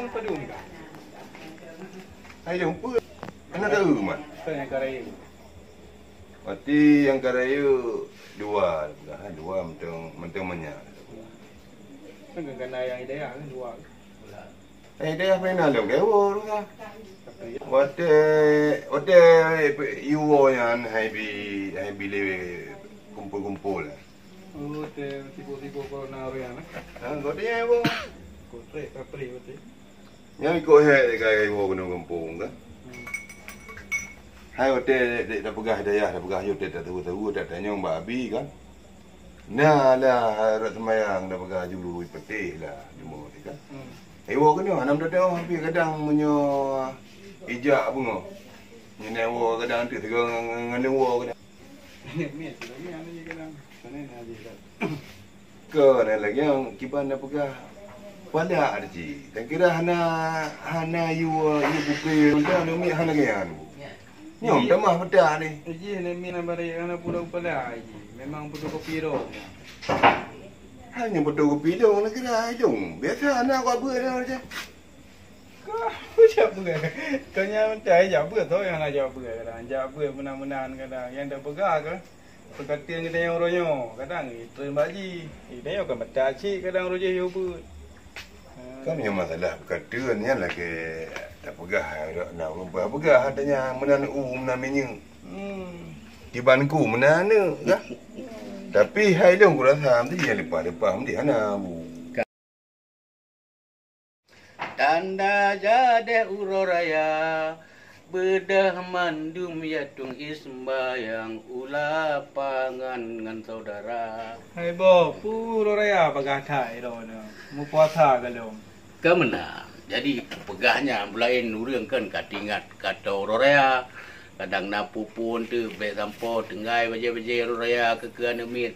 Padung padung kan. Hai jumpa. Mana tahu mat? Yang karaya. Berarti yang karaya dua, dua mentang banyak. Kan kena yang ideal kan dua. Dia pernah lo kewo tu kan. Wate iwo yang hai bi kumpul. Oh, tiba-tiba corona orang nak. Kau dia iwo. Kotre, kapri betul. Yang ikut hai dekat iwo kena kumpul kan. Hai dah pegah daya, dah pegah yo tak tahu tak tanya mbak Abi kan. Nah lah rat semayang dah pegah julu petih lah jumpa kan. Ewo kena anam dah hampir kadang menyo ijak bunga. Ni ewo kadang tu dengan ewo kadang. Ni anu kadang. Sana ni ada. Ke lagi yang kiban dah pegah pada ada ji. Dan kira hana you buku dah ni hana kan. Nyom dah mah pada ni. Ji ni mina bari ana pulau pala ji. Memang pulau kopi ro. Hanya betul kopi dong nak kira dong. Biasa anak kau apa dah macam. Kau siapa ke? Kau yang mencari siapa tu yang nak jawab ke? Kadang jawab benar-benar kadang yang dah pegang ke? Perkataan kita yang royo. Kadang itu baji. Ini yang kan macam cik kadang royo yang pun. Kan yang masalah perkataan ni lah ke tak pegah nak lupa pegah adanya menan menaminya. Di banku menana kan? Tapi hai dong ku rasa mesti yang lepas mesti ana bu. Tanda jade uroraya bedah mandum yatung ismbayang ula pangan ngan saudara. Hai bo, puro raya pagathai ro no. Mu puasa galom. Kemana? Jadi pegahnya mulain urangkan katingat kata uroraya. Kadang napu pun tu baik sampo tenggai baje-baje raya kekean mit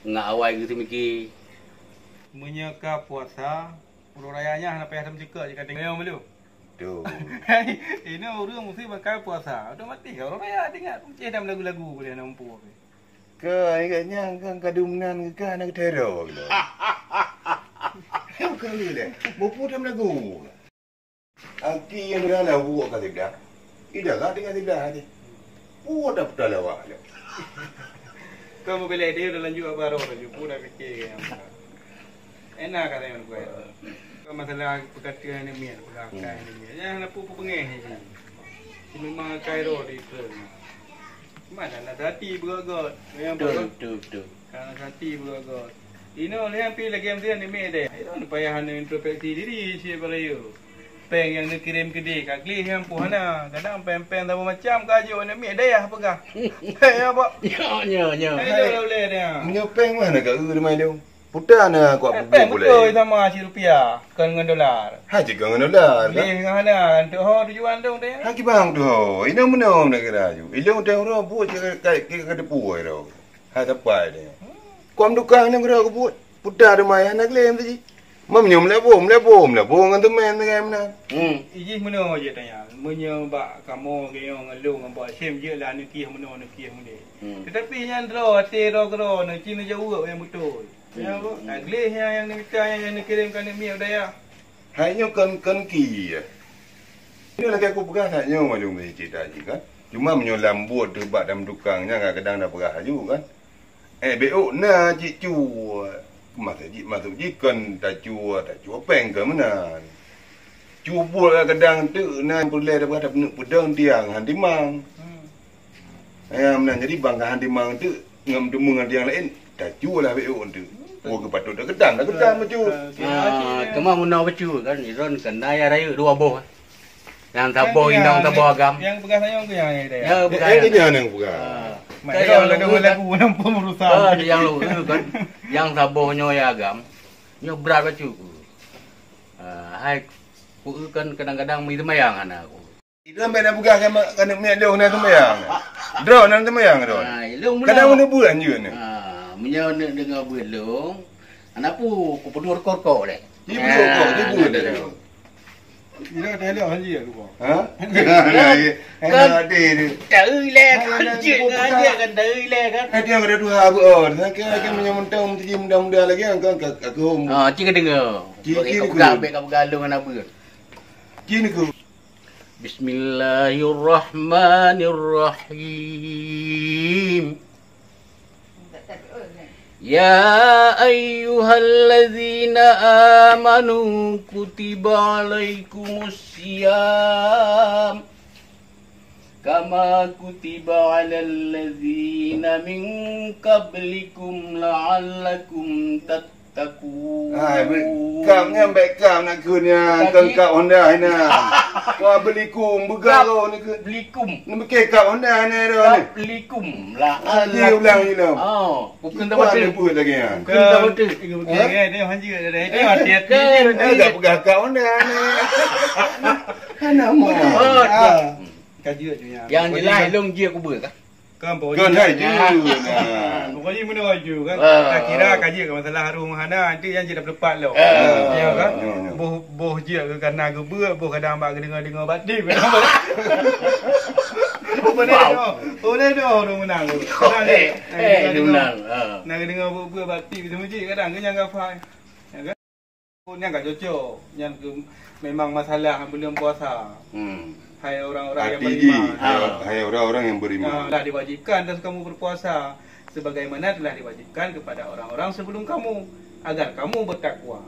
ngak awai gitu miki Menyeka puasa puro rayanya nak payah semjeka je kating yo melu. Tu. Ini orang mesti pakai puasa. Otomatik orang raya dengar ceh dalam lagu-lagu boleh nampu. Ke agaknya kan kadumnan ke anak teror gitu. Kau le. Bopo dalam lagu. Aki yang dah buat kata dia. Ida kan dengan tidak aja. Dah dah lewat. Kamu beli dia dah lanjut baru lanjut pun dah fikir yang. Enak kata yang gue. Kalau masalah perkataan ni mian, perkataan ni mian. Jangan nak pupu pengeh je. Memang Cairo di itu. Mana nak hati beragot. Yang tu. Kalau hati beragot. Ini oleh yang pilih lagi yang dia ni mian deh. Itu payah hanya introspeksi diri siapa rayu. Peng yang dia kirim ke dia kat klih yang puhana. Kadang peng-peng tak macam kajuk nak mian dayah pegah. Hei apa? Nya. Hei boleh dia. Menyopeng mana kat rumah dia? Putar nak kuat buku Peng boleh. betul sama RM1 kan dengan dolar. Haji kan dolar. Leh dengan hana untuk ho tujuan tu dia. Haki bang tu. Ini mana nak kira ju. Ilmu dah orang buat ke depu ero. Ha tapai dia. Kuam dukang nak kira aku buat. Putar rumah anak lem tu ji. Menyom lebom dengan teman dengan mana. Iji mana je tanya. Menyebab kamu gayung ngelung ngambak sem je lah nikih mana. Tetapi yang draw hati draw nak cina jauh yang betul. Ya apa? Aglih yang ni kirimkan ni miak daya. Hanya kan ki. Ini lagi aku pegang hanya macam ni cerita je kan. Cuma menyolam buat tu bak dalam dukangnya kadang dah perah ju kan. Beok na cik cu. Masuk jikan tak cu peng ke mana. Cuba kadang tu na boleh dapat pedang tiang handimang. Mana jadi bangga handimang tu ngam demu dengan tiang lain tak cu lah beok tu. Oh ke patut dah gedang macam. Kemang munau becu kan iron kena ya raya dua boh. Yang taboh indang taboh agam. Yang pegang saya ke yang dia. Ya pegang. Ini yang pegang. Macam lagu nampu merusak. Yang lu kan. Yang tabohnya ya agam. Nyo berat becu. Hai ku kan kadang-kadang mi temayang anak aku. Itu sampai dah pegang kan miak dia nak temayang. Draw nak temayang draw. Kadang mana bulan je ni. Menyo dengan belung. Anak pu ku pedur korkok deh. Dia bulan dia. Dia dah lihat hanji aku. Ha? Kan dia. Dari le kan je dia kan dari le kan. Dia ada dua abur. Kan menyementang mesti muda-muda lagi kan aku. Cik dengar. Cik ku gabe ka galung anak apa. Cina ke? Bismillahirrahmanirrahim. Ya ayyuhalladzina amanu kutiba alaikumusiyam kama kutiba alal ladzina min qablikum la'allakum tattaqun. Kam yang baik kam nak kunya kengkap Honda ni. Kau beli kum begaro ni ke? Belikum. Ni pakai kap Honda ni dah ni. Belikum Dia ulang ni lah. Oh, bukan tak Bukan betul. buat lagi ya. Bukan tak betul. Dia hanji dah. Dia hati-hati. Dia pegang kap Honda ni. Nama. Kaji je yang. Yang jelas long je aku ber kah? Kan Kau nak je. Pokoknya mana baju kan. Ah. Tak kira kaji ke masalah harum hana nanti yang je dah lepas lo. Ah. Ya kan? Ya. Boh je ke kana ke ber, boh kadang bak dengar batik. Boleh dah orang menang. Dia menang. Nak dengar ber batik semua je kadang ke yang gafai. Ya kan? Yang tak cocok. Yang memang masalah belum puasa. Hai orang-orang yang Hati beriman. Hai orang-orang yang beriman. Telah diwajibkan atas kamu berpuasa sebagaimana telah diwajibkan kepada orang-orang sebelum kamu agar kamu bertakwa.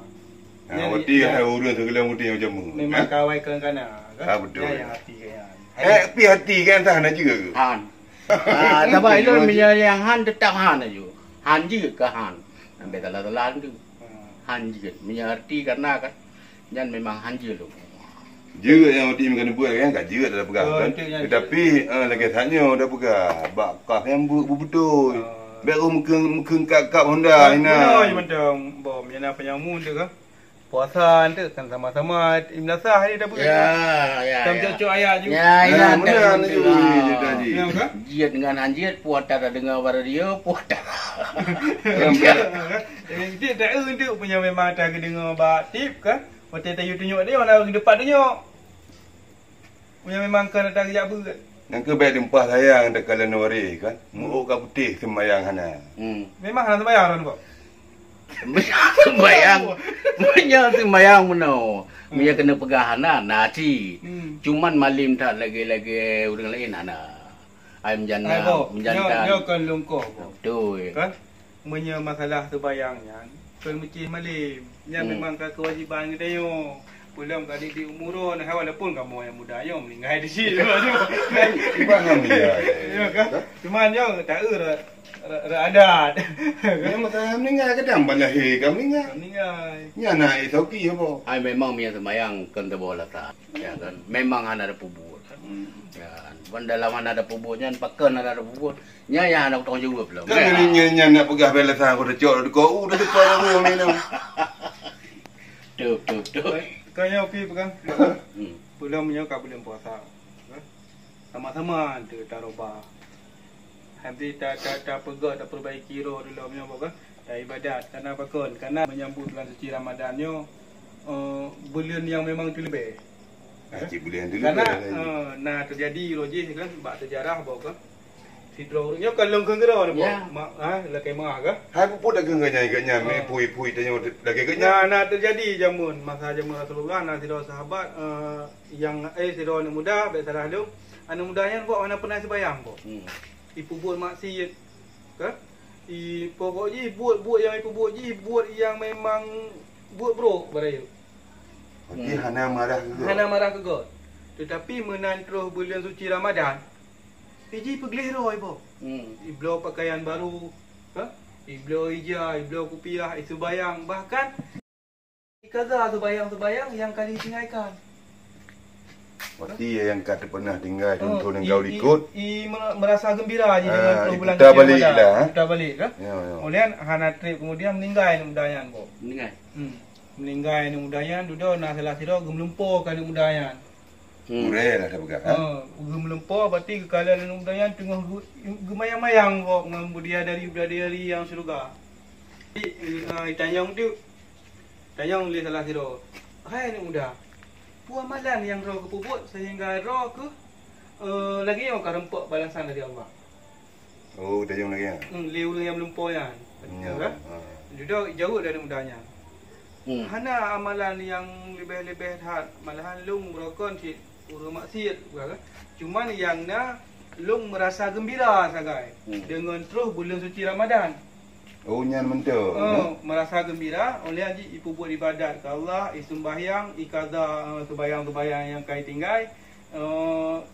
Wati hai urus segala muti macam mu. Memang kawai kerana kan? Betul. Yang hati kan. Tapi hati kan tak nak juga ke? Han. Tapi itu yang Han tetap Han aja. Han juga ke Han. Sampai telah tu. Han juga. Mengerti karena kan. Dan memang Han juga tu. Juga yang wati kena buat kan, kat juga dah pegang kan. Tetapi lagi tanya dah pegang. Bakah yang betul. Baru mungkin kap Honda ni Nah, nak. macam bom yang penyamun tu kan. Puasa tu kan sama-sama Ibn Nasah ni dah buat. Ya. Tam cocok ayat juga. Ya, Mana ni juga ni tadi. Ya kan? Jiat dengan anjir, puat tak dengar pada dia, puat tak. Dia tak tu punya memang tak dengar batik kan. Waktu tayu tunjuk dia mana pergi depan tunjuk. Punya memang kena tak kerja apa kan. Yang ke baik dempah sayang dah kala nore kan. Muuk ka putih sembayang hana. Memang nak sembahyang orang kok. Sembayang mana. Dia kena pegahan nasi. Cuman malim tak lagi orang lain ana. Ai menjana, menjantan. Dia kan lungkoh. Betul. Kan? Punya masalah sembahyangnya. Kan mesti malim. Yang memang kewajiban kita yo. Belum kali di umurun, walaupun kamu yang muda yo meninggal di sini. Ibangan dia. Ya kan? Cuman yo tak adat. Yang masalah meninggal kadang balahir kau meninggal. Meninggal. Nya nak sauki apa? Ai memang dia sembayang kena bola tak. Ya kan. Memang ana ada pubut. Ya kan. Dalam ana ada pubutnya, pakan ada pubut. Nya yang ana tong jawab belum. Kan nya nak pegah belasan aku dah cok kau dah depan aku minum. Tu. Kau yang okey pegang. Belum menyokap belum puasa. Sama-sama tu taroba. Nanti tak pegang tak perbaiki roh dulu menyokap kan. Ibadat karena bakon karena menyambut bulan suci Ramadannya bulan yang memang terlebih. Cik bulan dulu. Karena terjadi logis kan bab sejarah bahawa kan sidrornya kalau kengera ni lakai mah ke? Hai puput dah genganya ikatnya me pui tanya lagi ikatnya. Nah terjadi jamun masa jamun Rasulullah sidro sahabat yang sidro ni muda baik salah lu anu mudanya buat mana pernah sembahyang kok. Ipu buat maksiat kan? Pokoknya buat yang ipu buat yang memang buat bro barayu. Okey hana marah ke? Hana marah ke God. Tetapi menantroh bulan suci Ramadan Iji pergi roh ibu. Iblo pakaian baru, iblo hijau, iblo kopiah, sembayang, bahkan ikaza sembayang yang kali tinggalkan. Waktu yang kata pernah tinggal contoh yang kau ikut. Merasa gembira je dengan bulan kita balik lah. Kita balik kan? Kemudian hana trip kemudian meninggal mudayan kok. Meninggal mudayan duduk nak salah sira gemlumpurkan mudayan. Urel lah dah pegang. Gemlumpur berarti kekalahan mudayan tengah gemayang-mayang kok dengan bidadari yang surga. Tanyang tu. Tanyang oleh salah sira. Hai ni muda. Buah malan yang roh kepubut sehingga roh ke lagi yang karempok balasan dari Allah. Oh, tanyang lagi ya. Liu yang melumpur yang. Duduk jauh dari mudanya. Hana amalan yang lebih-lebih hat malahan lung merokon cik urang maksiat bukan. Cuman yang na lung merasa gembira sagai dengan terus bulan suci Ramadan. Oh nyan mentu. Merasa gembira oleh haji ipu buat ibadat ke Allah, sembahyang, ikada sembahyang-sembahyang yang kai tinggai.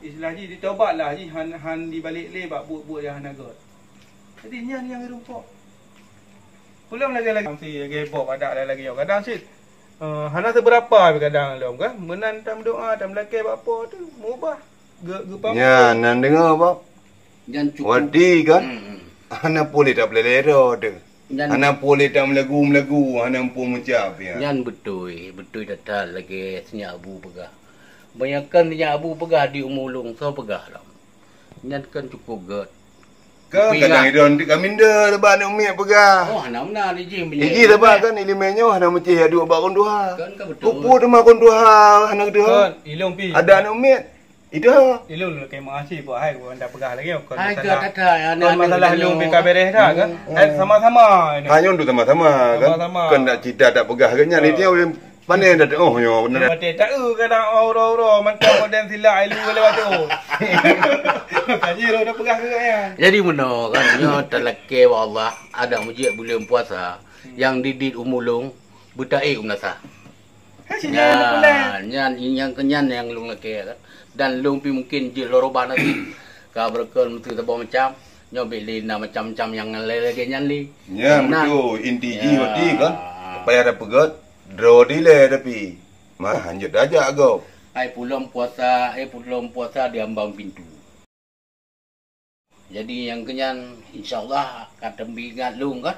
Istilah haji ditaubatlah haji han dibalik le bab buat yang hanagot. Jadi nyan yang rumpok. Belum lagi si gebok ada lagi yo. Kadang sih hana seberapa kadang lom kan. Menan tam doa tam laki apa tu mubah. Ge Ya nan dengar apa? Yang cukup. Wadi kan. Hana boleh tak boleh lero tu. Hana boleh tak melagu, hana pun mencap ya. Yang betul datang lagi senyap abu pegah. Banyakkan senyap abu pegah di umulung so pegah lah. Yang kan cukup get. Kadang idon di kaminda lebah nak umi pegah. Oh, mana ni jim. Iki lebah kan ilimenyo hana mesti ada dua konduha. Kan betul. Pupu tema konduha hana dah. Ilung pi. Ada nak umi. Itu. Ilung ke makasih buat hai anda pegah lagi kon Hai ke masalah. kata Masalah ilung pi kabereh dah kan. Sama-sama ini. Hanya untuk sama-sama kan. Sama-sama. Kan nak cita tak pegah kan nya ni dia pandai dah oh yo benar. Mati tak kadang oro-oro mantap modern sila ilu lewat tu. Kaji ro dah pegah ke ya. Jadi mana kan nyo telake wa Allah ada mujib bulan puasa yang didit umulung butai umnasa. Nyan yang kenyan yang lung lake kan. Dan lung pi mungkin je loroban nanti. Ka berken mesti tebo macam nyo belina macam-macam yang lagi nyan li. Ya betul inti ji wadi kan. Supaya ada pegat draw dile tapi mah hanjut aja go. Ai pulang puasa di ambang pintu. Jadi yang kenyan insyaallah kata bingat lung kan.